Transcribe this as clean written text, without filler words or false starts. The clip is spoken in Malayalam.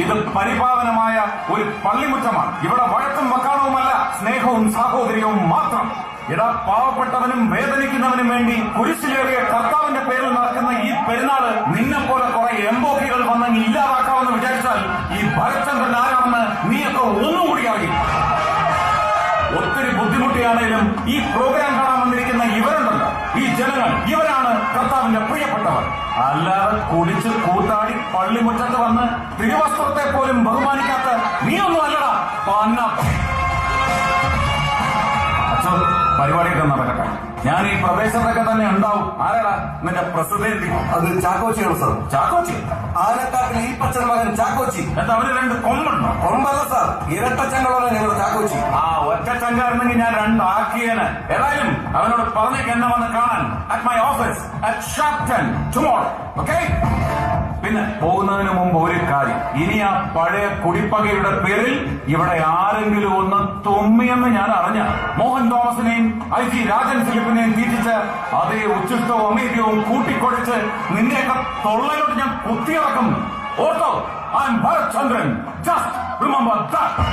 ഇത് പരിപാവനമായ ഒരു പള്ളിമുറ്റമാണ്. ഇവിടെ വഴക്കും വക്കാണവുമല്ല, സ്നേഹവും സാഹോദര്യവും മാത്രം. ഇടാ പാവപ്പെട്ടവനും വേദനിക്കുന്നവനും വേണ്ടി കുരിശിലേറിയ കർത്താവിന്റെ പേരിൽ നടക്കുന്ന ഈ പെരുന്നാള് നിന്നെ പോലെ കുറെ എംബോക്കികൾ വന്ന് ഇല്ലാതാക്കാമെന്ന് വിചാരിച്ചാൽ ഈ ഭരത്ചന്ദ്രൻ ആരാണെന്ന് നീയൊക്കെ ഒന്നുകൂടി അറിയും. ഒത്തിരി ബുദ്ധിമുട്ടിയാണേലും ഈ പ്രോഗ്രാം കാണാൻ വന്നിരിക്കുന്ന ഇവരുണ്ടല്ലോ, ഈ ജനങ്ങൾ, ഇവരാണ് കർത്താവിന്റെ പ്രിയപ്പെട്ടവർ. അല്ലാതെ കുടിച്ച് കൂത്താടി പള്ളിമുറ്റത്ത് വന്ന് തിരുവസ്ത്രത്തെ പോലും ബഹുമാനിക്കാത്ത നീയൊന്നും അല്ലടാ പന്ന. പരിപാടിയൊക്കെ നടക്കട്ടെ, ഞാൻ ഈ പ്രദേശത്തൊക്കെ തന്നെ ഉണ്ടാവും. ആരാടാ നിന്റെ പ്രസിഡന്റ്? അത് ചാക്കോച്ചിയാണ് സാർ. ചാക്കോച്ചി? ആനക്കാട്ടിൽ ഈ പച്ചൻ മകൻ ചാക്കോച്ചി. എന്നിട്ട് അവര് രണ്ട് കൊമ്പുണ്ടോ? കൊമ്പല്ല സാർ, ഇരട്ടച്ചങ്ങളാണ് ഞങ്ങൾ ചാക്കോച്ചി. ആ ഒറ്റ ചങ്കായിരുന്നെങ്കിൽ ഞാൻ രണ്ടാക്കിയേന്. ഏതായാലും അവനോട് പറഞ്ഞേക്ക് എന്നെ വന്ന് കാണാൻ at my office at sharp 10 tomorrow. Okay? പിന്നെ പോകുന്നതിന് മുമ്പ് ഒരു കാര്യം, ഇനി ആ പഴയ കുടിപ്പകയുടെ പേരിൽ ഇവിടെ ആരെങ്കിലും ഒന്ന് തുമ്മിയെന്ന് ഞാൻ അറിഞ്ഞ മോഹൻ തോമസിനെയും ഐ ജി രാജൻ ഫിലിപ്പിനെയും തീറ്റിച്ച് അതേ ഉച്ചിഷ്ടവും അമേദ്യവും കൂട്ടിക്കൊടിച്ച് നിന്നെയൊക്കെ തൊള്ളയിലോട്ട് ഞാൻ കുത്തിയിറക്കും. ഓർത്തോ, I M Bharat Chandran. Just remember that.